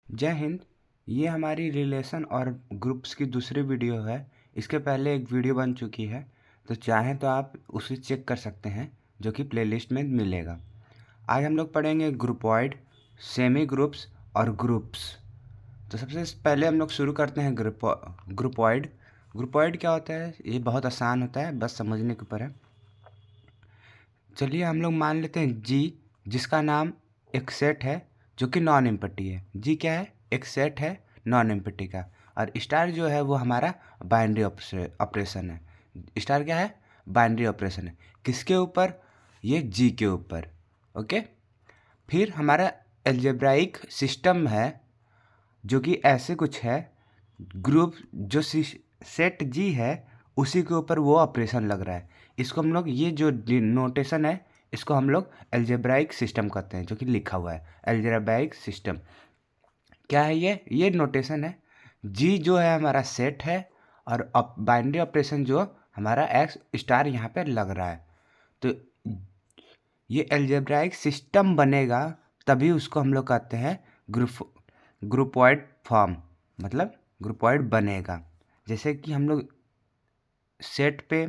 जय हिंद। ये हमारी रिलेशन और ग्रुप्स की दूसरी वीडियो है। इसके पहले एक वीडियो बन चुकी है, तो चाहें तो आप उसे चेक कर सकते हैं, जो कि प्लेलिस्ट में मिलेगा। आज हम लोग पढ़ेंगे ग्रुपॉइड, सेमी ग्रुप्स और ग्रुप्स। तो सबसे पहले हम लोग शुरू करते हैं ग्रुपॉइड। ग्रुपॉइड क्या होता है? ये बहुत आसान होता है, बस समझने के ऊपर है। चलिए हम लोग मान लेते हैं जी, जिसका नाम एक सेट है जो कि नॉन एम्पटी है। जी क्या है? एक सेट है नॉन एम्पटी का। और स्टार जो है वो हमारा बाइनरी ऑपरेशन है। स्टार क्या है? बाइनरी ऑपरेशन है। किसके ऊपर? ये जी के ऊपर। ओके। फिर हमारा एल्जेब्राइक सिस्टम है, जो कि ऐसे कुछ है। ग्रुप जो सेट जी है उसी के ऊपर वो ऑपरेशन लग रहा है। इसको हम लोग, ये जो नोटेशन है, इसको हम लोग एल्जेब्राइक सिस्टम कहते हैं, जो कि लिखा हुआ है एल्जेब्राइक सिस्टम। क्या है ये नोटेशन है। जी जो है हमारा सेट है, और बाइनरी ऑपरेशन जो हमारा एक्स स्टार यहाँ पे लग रहा है। तो ये एल्जेब्राइक सिस्टम बनेगा, तभी उसको हम लोग कहते हैं ग्रुपॉइड फॉर्म, मतलब ग्रुपॉइड बनेगा। जैसे कि हम लोग सेट पे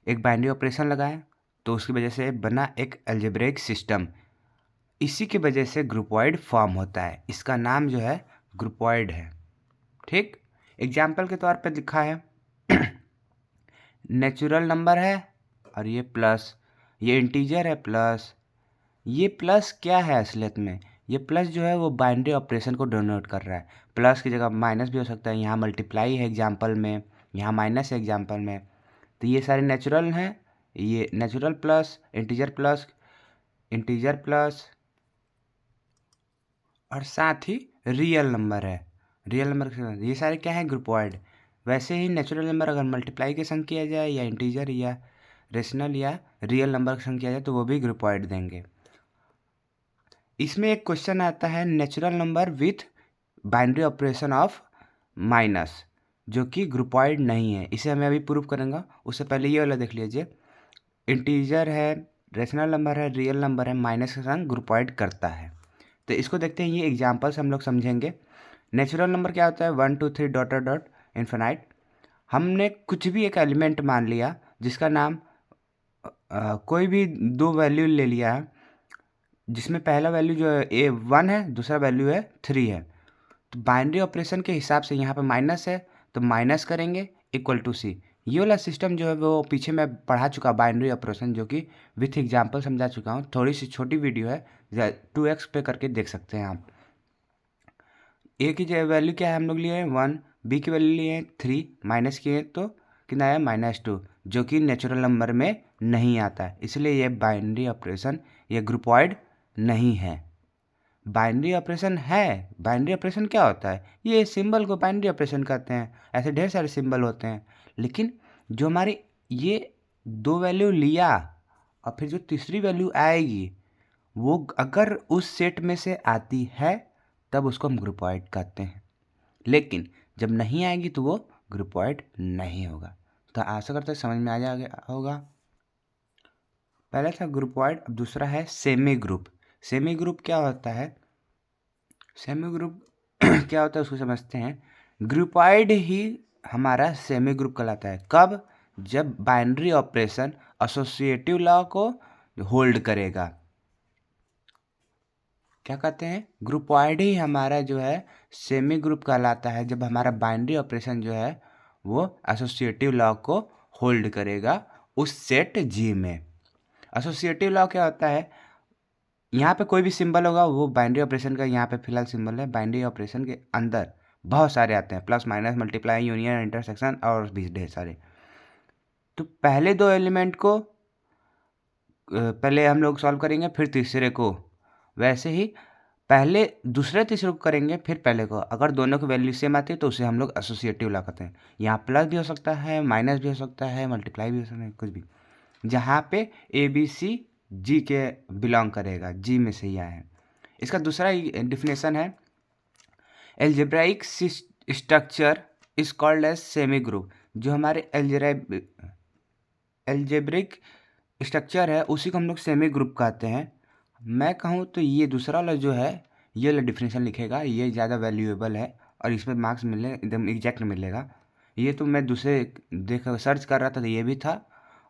एक बाइनरी ऑपरेशन लगाएं, तो उसकी वजह से बना एक एल्जेब्रिक सिस्टम। इसी की वजह से ग्रुपॉइड फॉर्म होता है। इसका नाम जो है ग्रुपॉइड है। ठीक। एग्जाम्पल के तौर पे लिखा है नेचुरल नंबर है, और ये प्लस, ये इंटीजर है प्लस। ये प्लस क्या है असलियत में? ये प्लस जो है वो बाइनरी ऑपरेशन को डिनोट कर रहा है। प्लस की जगह माइनस भी हो सकता है। यहाँ मल्टीप्लाई है एग्जाम्पल में, यहाँ माइनस है एग्जाम्पल में। तो ये सारे नेचुरल हैं। ये नेचुरल प्लस, इंटीजर प्लस, और साथ ही रियल नंबर है। रियल नंबर ये सारे क्या है? ग्रुपॉइड। वैसे ही नेचुरल नंबर अगर मल्टीप्लाई के संग किया जाए, या इंटीजर या रेशनल या रियल नंबर के संग किया जाए, तो वो भी ग्रुपॉइड देंगे। इसमें एक क्वेश्चन आता है, natural number with binary operation of minus, जो कि ग्रुपॉइड नहीं है। इसे मैं अभी प्रूव करूँगा। उससे पहले ये वाला देख लीजिए। इंटीजर है, रेशनल नंबर है, रियल नंबर है, माइनस के संग ग्रुपॉइड करता है। तो इसको देखते हैं। ये एग्जाम्पल से हम लोग समझेंगे। नेचुरल नंबर क्या होता है? 1 2 3 डॉट डॉट इन्फिनाइट। हमने कुछ भी एक एलिमेंट मान लिया, जिसका नाम कोई भी दो वैल्यू ले लिया है, जिसमें पहला वैल्यू जो है ए 1 है, दूसरा वैल्यू है 3 है। तो बाइनरी ऑपरेशन के हिसाब से यहाँ पे माइनस है, तो माइनस करेंगे इक्वल टू सी। ये वाला सिस्टम जो है वो पीछे मैं पढ़ा चुका बाइनरी ऑपरेशन, जो कि विथ एग्जाम्पल समझा चुका हूँ। थोड़ी सी छोटी वीडियो है, 2x पे करके देख सकते हैं आप। ए की वैल्यू क्या है? हम लोग लिए हैं 1, बी की वैल्यू लिए हैं 3, माइनस किए तो कितना आया? -2, जो कि नेचुरल नंबर में नहीं आता है। इसलिए ये बाइनरी ऑपरेशन, ये ग्रुपॉइड नहीं है। बाइनरी ऑपरेशन है। बाइनरी ऑपरेशन क्या होता है? ये सिंबल को बाइनरी ऑपरेशन कहते हैं। ऐसे ढेर सारे सिंबल होते हैं, लेकिन जो हमारी ये दो वैल्यू लिया, और फिर जो तीसरी वैल्यू आएगी, वो अगर उस सेट में से आती है, तब उसको हम ग्रुपॉइड कहते हैं। लेकिन जब नहीं आएगी तो वो ग्रुपॉइड नहीं होगा। तो आशा करते हैं समझ में आ जाएगा होगा। पहला था ग्रुपॉइड, अब दूसरा है सेमी ग्रुप। सेमी ग्रुप क्या होता है? सेमी ग्रुप क्या होता है उसको समझते हैं। ग्रुपॉइड ही हमारा सेमी ग्रुप कहलाता है। कब? जब बाइनरी ऑपरेशन एसोसिएटिव लॉ को होल्ड करेगा। क्या कहते हैं? ग्रुपॉइड ही हमारा जो है सेमी ग्रुप कहलाता है, जब हमारा बाइनरी ऑपरेशन जो है वो एसोसिएटिव लॉ को होल्ड करेगा उस सेट जी में। एसोसिएटिव लॉ क्या होता है? यहाँ पे कोई भी सिंबल होगा, वो बाइनरी ऑपरेशन का यहाँ पे फिलहाल सिंबल है। बाइनरी ऑपरेशन के अंदर बहुत सारे आते हैं, plus minus multiply union intersection और भी ढेर सारे। तो पहले दो एलिमेंट को पहले हम लोग सॉल्व करेंगे, फिर तीसरे को। वैसे ही पहले दूसरे तीसरे को करेंगे, फिर पहले को। अगर दोनों की वैल्यू सेम आती है तो उसे हम लोग एसोसिएटिव लॉ कहते हैं। यहाँ प्लस भी हो सकता है, माइनस भी हो सकता है, मल्टीप्लाई भी हो सकता है, कुछ भी। जहाँ पे ए बी सी जी के बिलोंग करेगा, जी में से ही आया है। इसका दूसरा डिफिनेशन है, algebraic structure is called as semigroup. जो हमारे एल्जेब्रिक स्ट्रक्चर है, उसी को हम लोग सेमी ग्रुप कहते हैं। मैं कहूँ तो ये दूसरा वाला जो है, ये वाला डिफिनेशन लिखेगा, ये ज़्यादा वैल्यूएबल है और इसमें मार्क्स मिले एकदम एग्जैक्ट मिलेगा। ये तो मैं दूसरे देखा सर्च कर रहा था तो ये भी था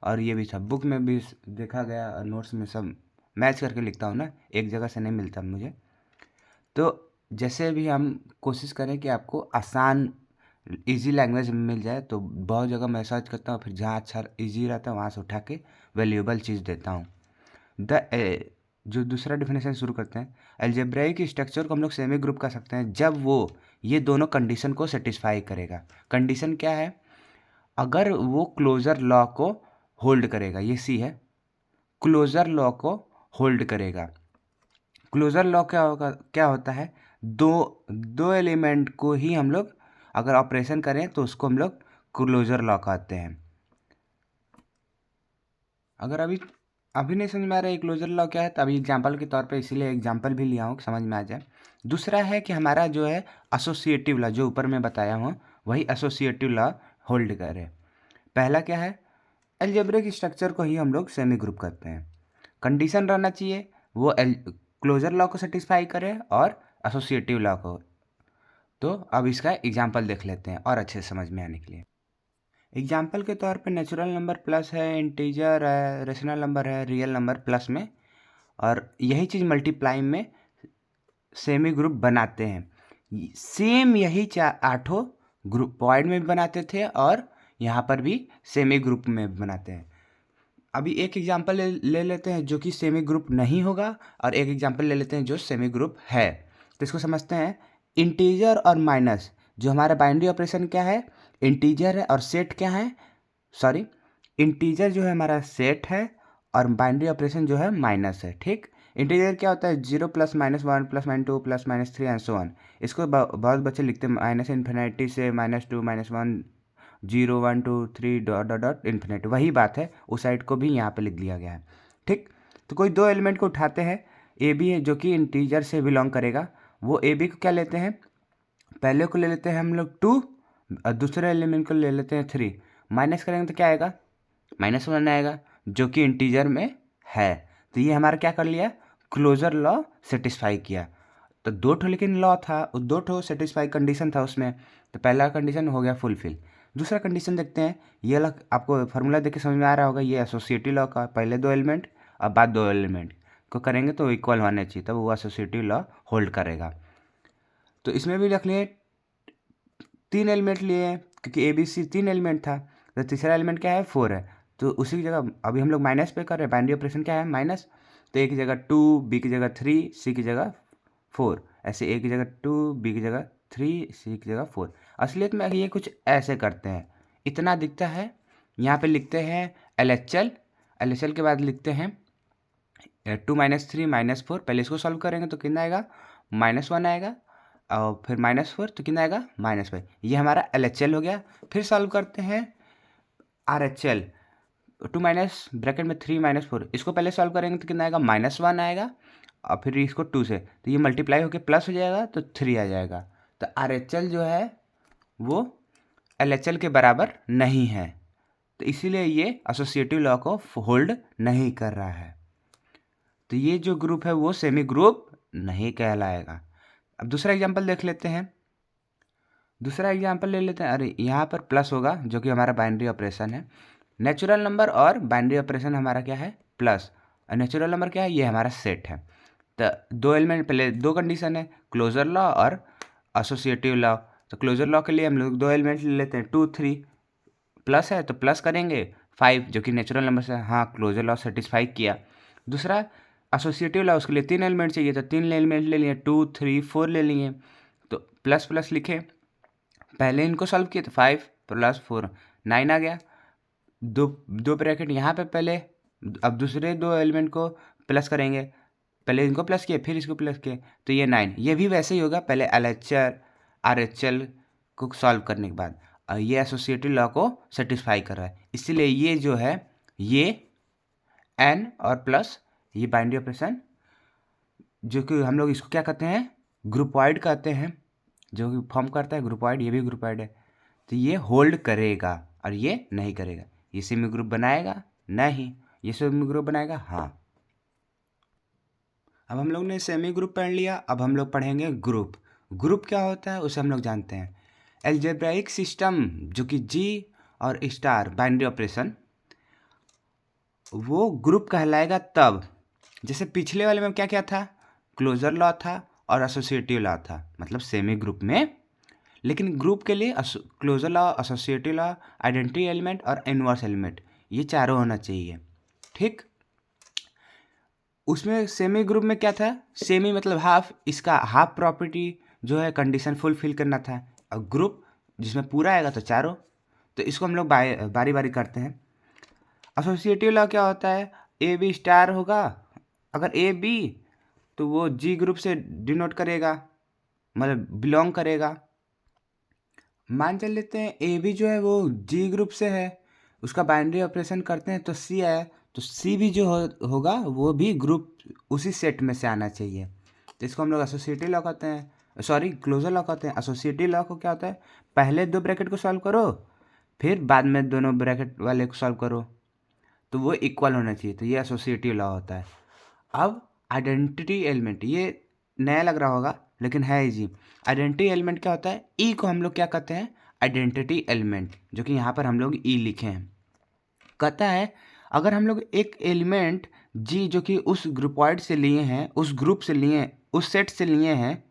और ये भी था, बुक में भी देखा गया और नोट्स में सब मैच करके लिखता हूँ ना, एक जगह से नहीं मिलता मुझे। तो जैसे भी हम कोशिश करें कि आपको आसान इजी लैंग्वेज में मिल जाए, तो बहुत जगह मैं सर्च करता हूँ, फिर जहाँ अच्छा इजी रहता है वहाँ से उठा के वैल्यूएबल चीज़ देता हूँ। जो दूसरा डिफिनेशन शुरू करते हैं, अलजेब्राइक स्ट्रक्चर को हम लोग सेमी ग्रुप कर सकते हैं जब वो ये दोनों कंडीशन को सेटिस्फाई करेगा। कंडीशन क्या है? अगर वो क्लोजर लॉ को होल्ड करेगा, ये सी है, क्लोजर लॉ को होल्ड करेगा। क्लोजर लॉ क्या होता है? दो एलिमेंट को ही हम लोग अगर ऑपरेशन करें तो उसको हम लोग क्लोजर लॉ कहते हैं। अगर अभी नहीं समझ में आ रहा है क्लोजर लॉ क्या है, तो अभी एग्जांपल के तौर पे इसीलिए एग्जांपल भी लिया हूँ कि समझ में आ जाए। दूसरा है कि हमारा जो है एसोसिएटिव लॉ, जो ऊपर मैं बताया हूँ वही एसोसिएटिव लॉ होल्ड करे। पहला क्या है? अलजेब्रिक स्ट्रक्चर को ही हम लोग सेमी ग्रुप करते हैं। कंडीशन रहना चाहिए वो क्लोजर लॉ को सेटिस्फाई करे और एसोसिएटिव लॉ को। तो अब इसका एग्जाम्पल देख लेते हैं और अच्छे से समझ में आने के लिए। एग्जाम्पल के तौर पे नेचुरल नंबर प्लस है, इंटीजर है, रेशनल नंबर है, रियल नंबर प्लस में, और यही चीज़ मल्टीप्लाई में सेमी ग्रुप बनाते हैं। सेम यही आठों ग्रुप पॉइंट में भी बनाते थे और यहाँ पर भी सेमी ग्रुप में बनाते हैं। अभी एक एग्जाम्पल ले लेते हैं जो कि सेमी ग्रुप नहीं होगा और एक एग्जाम्पल ले लेते हैं जो सेमी ग्रुप है। तो इसको समझते हैं। इंटीजर और माइनस, जो हमारा बाइनरी ऑपरेशन क्या है? इंटीजर है और सेट क्या है? सॉरी, इंटीजर जो है हमारा सेट है और बाइनरी ऑपरेशन जो है माइनस है। ठीक, इंटीजर क्या होता है? 0 + -1 + -2 + -3 एंड सो ऑन। इसको बहुत बच्चे लिखते हैं माइनस इन्फिनिटी से -2 -1 0 1 2 3 डॉट डॉट डॉट इन्फिनिटी। वही बात है, उस साइड को भी यहाँ पे लिख दिया गया है। ठीक, तो कोई दो एलिमेंट को उठाते हैं, ए बी है जो कि इंटीजर से बिलोंग करेगा। वो ए बी को क्या लेते हैं? पहले को ले लेते हैं हम लोग 2 और दूसरे एलिमेंट को ले लेते हैं 3। माइनस करेंगे तो क्या आएगा? -1 आएगा जो कि इंटीजर में है। तो ये हमारा क्या कर लिया? क्लोजर लॉ सेटिस्फाई किया। तो दो ठो लेकिन लॉ था, दो ठो सेटिस्फाई कंडीशन था उसमें, तो पहला कंडीशन हो गया फुलफिल। दूसरा कंडीशन देखते हैं। ये लॉ आपको फार्मूला देख के समझ में आ रहा होगा, ये एसोसिएटिव लॉ का पहले दो एलिमेंट और बाद दो एलिमेंट को करेंगे तो इक्वल होने चाहिए, तब वो एसोसिएटिव लॉ होल्ड करेगा। तो इसमें भी रख लिए 3 एलिमेंट लिए क्योंकि ए बी सी 3 एलिमेंट था, तो तीसरा एलिमेंट क्या है? 4 है। तो उसी की जगह अभी हम लोग माइनस पे कर रहे हैं, बाइनरी ऑपरेशन क्या है? माइनस। तो ए की जगह 2, बी की जगह 3, सी की जगह 4, ऐसे ए की जगह 2, बी की जगह 3, सी की जगह 4। असलियत में ये कुछ ऐसे करते हैं, इतना दिखता है। यहाँ पे लिखते हैं LHL, LHL के बाद लिखते हैं 2 - 3 -4। पहले इसको सॉल्व करेंगे तो कितना आएगा? -1 आएगा और फिर -4 तो कितना आएगा? -5। ये हमारा LHL हो गया। फिर सॉल्व करते हैं RHL, 2 माइनस ब्रैकेट में 3 -4, इसको पहले सॉल्व करेंगे तो कितना आएगा? -1 आएगा और फिर इसको 2 से, तो ये मल्टीप्लाई होकर प्लस हो जाएगा तो 3 आ जाएगा। तो RHL जो है वो LHL के बराबर नहीं है, तो इसीलिए ये एसोसिएटिव लॉ को होल्ड नहीं कर रहा है। तो ये जो ग्रुप है वो सेमी ग्रुप नहीं कहलाएगा। अब दूसरा एग्जांपल देख लेते हैं। दूसरा एग्जांपल ले लेते हैं। अरे यहाँ पर प्लस होगा जो कि हमारा बाइनरी ऑपरेशन है। नेचुरल नंबर और बाइनरी ऑपरेशन हमारा क्या है? प्लस। और नेचुरल नंबर क्या है? ये हमारा सेट है। तो दो एलिमेंट, पहले दो कंडीशन है, क्लोजर लॉ और एसोसिएटिव लॉ। तो क्लोजर लॉ के लिए हम लोग दो एलिमेंट ले लेते हैं 2 3, प्लस है तो प्लस करेंगे 5 जो कि नेचुरल नंबर से, हाँ क्लोजर लॉ सेटिस्फाई किया। दूसरा एसोसिएटिव लॉ, उसके लिए 3 एलिमेंट चाहिए, तो 3 एलिमेंट ले लिए, 2 3 4 ले लिए। तो प्लस प्लस लिखे, पहले इनको सॉल्व किए तो 5 + 4 9 आ गया। दो ब्रैकेट यहाँ पे पहले, अब दूसरे दो एलिमेंट को प्लस करेंगे, पहले इनको प्लस किए फिर इसको प्लस किए तो ये 9। ये भी वैसे ही होगा, पहले LHL RHL को सॉल्व करने के बाद, और ये एसोसिएटिव लॉ को सेटिस्फाई कर रहा है, इसीलिए ये जो है ये N और प्लस ये बाइनरी ऑपरेशन, जो कि हम लोग इसको क्या कहते हैं? ग्रुपॉइड कहते हैं, जो कि फॉर्म करता है ग्रुपॉइड, ये भी ग्रुपॉइड है। तो ये होल्ड करेगा और ये नहीं करेगा। ये सेमी ग्रुप बनाएगा? नहीं। ये सेमी ग्रुप बनाएगा? हाँ। अब हम लोग ने सेमी ग्रुप पढ़ लिया, अब हम लोग पढ़ेंगे ग्रुप। ग्रुप क्या होता है उसे हम लोग जानते हैं। एल्जेब्राइक सिस्टम जो कि जी और स्टार बाइनरी ऑपरेशन, वो ग्रुप कहलाएगा तब, जैसे पिछले वाले में क्या क्या था, क्लोजर लॉ था और एसोसिएटिव लॉ था, मतलब सेमी ग्रुप में। लेकिन ग्रुप के लिए closure law, associative law, identity element और इनवर्स एलिमेंट, ये चारों होना चाहिए। ठीक, उसमें सेमी ग्रुप में क्या था, सेमी मतलब हाफ, इसका हाफ प्रॉपर्टी जो है कंडीशन फुलफिल करना था। और ग्रुप जिसमें पूरा आएगा तो चारों, तो इसको हम लोग बारी बारी करते हैं। एसोसिएटिव लॉ क्या होता है, ए बी स्टार होगा, अगर ए बी तो वो जी ग्रुप से डिनोट करेगा, मतलब बिलोंग करेगा। मान चल लेते हैं ए बी जो है वो जी ग्रुप से है, उसका बाइनरी ऑपरेशन करते हैं तो सी आया, तो सी भी जो होगा वो भी ग्रुप उसी सेट में से आना चाहिए। तो इसको हम लोग एसोसिएटिव लॉ कहते हैं, सॉरी क्लोजर लॉ कहते हैं। एसोसिएटिव लॉ को क्या होता है, पहले दो ब्रैकेट को सॉल्व करो, फिर बाद में दोनों ब्रैकेट वाले को सॉल्व करो, तो वो इक्वल होना चाहिए, तो ये एसोसिएटिव लॉ होता है। अब आइडेंटिटी एलिमेंट, ये नया लग रहा होगा लेकिन है इजी। आइडेंटिटी एलिमेंट क्या होता है, ई को हम लोग क्या कहते हैं, आइडेंटिटी एलिमेंट, जो कि यहाँ पर हम लोग ई लिखे हैं। कहता है अगर हम लोग एक एलिमेंट जी जो कि उस ग्रुपॉइड से लिए हैं, उस ग्रुप से लिए, उस सेट से लिए हैं,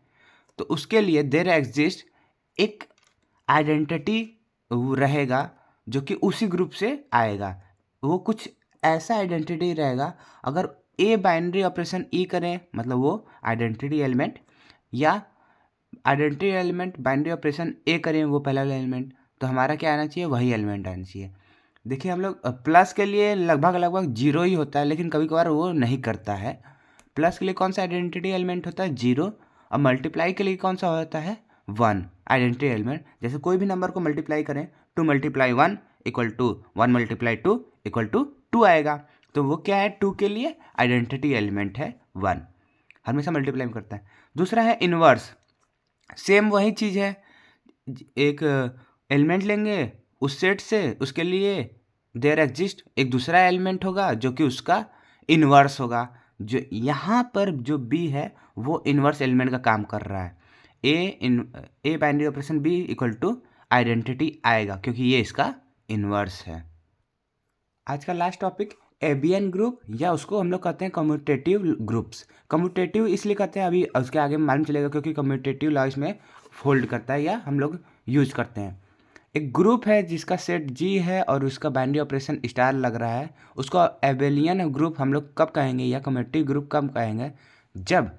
तो उसके लिए देयर एग्जिस्ट एक आइडेंटिटी रहेगा जो कि उसी ग्रुप से आएगा। वो कुछ ऐसा आइडेंटिटी रहेगा, अगर ए बाइनरी ऑपरेशन ई करें मतलब वो आइडेंटिटी एलिमेंट, या आइडेंटिटी एलिमेंट बाइनरी ऑपरेशन ए करें वो पहला एलिमेंट, तो हमारा क्या आना चाहिए, वही एलिमेंट आना चाहिए। देखिए हम लोग प्लस के लिए लगभग जीरो ही होता है, लेकिन कभी कभार वो नहीं करता है। प्लस के लिए कौन सा आइडेंटिटी एलिमेंट होता है, जीरो, और मल्टीप्लाई के लिए कौन सा होता है, वन आइडेंटिटी एलिमेंट। जैसे कोई भी नंबर को मल्टीप्लाई करें, 2 × 1 इक्वल टू 1 × 2 इक्वल टू 2 आएगा, तो वो क्या है, 2 के लिए आइडेंटिटी एलिमेंट है 1, हमेशा मल्टीप्लाई करता है। दूसरा है इनवर्स, सेम वही चीज़ है, एक एलिमेंट लेंगे उस सेट से, उसके लिए देयर एग्जिस्ट एक दूसरा एलिमेंट होगा जो कि उसका इन्वर्स होगा। जो यहाँ पर जो बी है वो इन्वर्स एलिमेंट का काम कर रहा है। A binary operation b equal to identity आएगा क्योंकि ये इसका इन्वर्स है। आज का लास्ट टॉपिक एबियन ग्रुप, या उसको हम लोग कहते हैं कम्यूटेटिव ग्रुप्स। कम्यूटेटिव इसलिए कहते हैं, अभी उसके आगे मालूम चलेगा, क्योंकि कम्यूटेटिव लॉ इसमें फोल्ड करता है या हम लोग यूज करते हैं। एक ग्रुप है जिसका सेट जी है और उसका बाइनरी ऑपरेशन स्टार लग रहा है, उसको एबेलियन ग्रुप हम लोग कब कहेंगे या कम्यूटेटिव ग्रुप कब कहेंगे, जब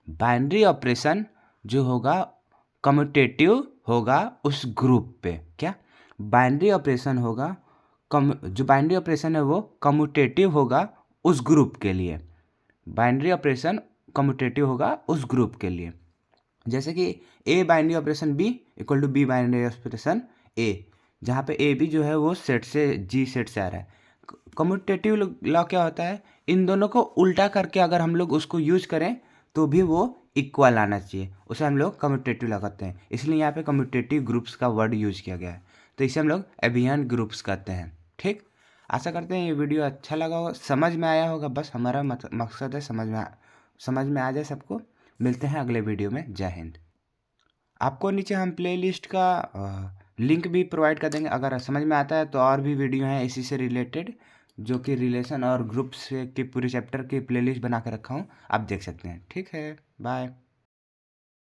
बाइनरी ऑपरेशन जो होगा कम्यूटेटिव होगा उस ग्रुप पे। क्या, बाइनरी ऑपरेशन होगा, जो बाइनरी ऑपरेशन है वो कम्यूटेटिव होगा उस ग्रुप के लिए, बाइनरी ऑपरेशन कम्यूटेटिव होगा उस ग्रुप के लिए। जैसे कि a binary operation b equal to b binary operation a, जहाँ पे ए बी जो है वो सेट से जी सेट से आ रहा है। कम्यूटेटिव लॉ क्या होता है, इन दोनों को उल्टा करके अगर हम लोग उसको यूज करें तो भी वो इक्वल आना चाहिए, उसे हम लोग कम्यूटेटिव लॉ कहते हैं। इसलिए यहाँ पे कम्यूटेटिव ग्रुप्स का वर्ड यूज किया गया है, तो इसे हम लोग एबियन ग्रुप्स कहते हैं। ठीक, आशा करते हैं ये वीडियो अच्छा लगा होगा, समझ में आया होगा, बस हमारा मकसद है समझ में आ जाए सबको। मिलते हैं अगले वीडियो में, जय हिंद। आपको नीचे हम प्लेलिस्ट का लिंक भी प्रोवाइड कर देंगे, अगर समझ में आता है तो और भी वीडियो हैं इसी से रिलेटेड, जो कि रिलेशन और ग्रुप्स के पूरे चैप्टर की प्लेलिस्ट बना के रखा हूँ, आप देख सकते हैं। ठीक है, बाय।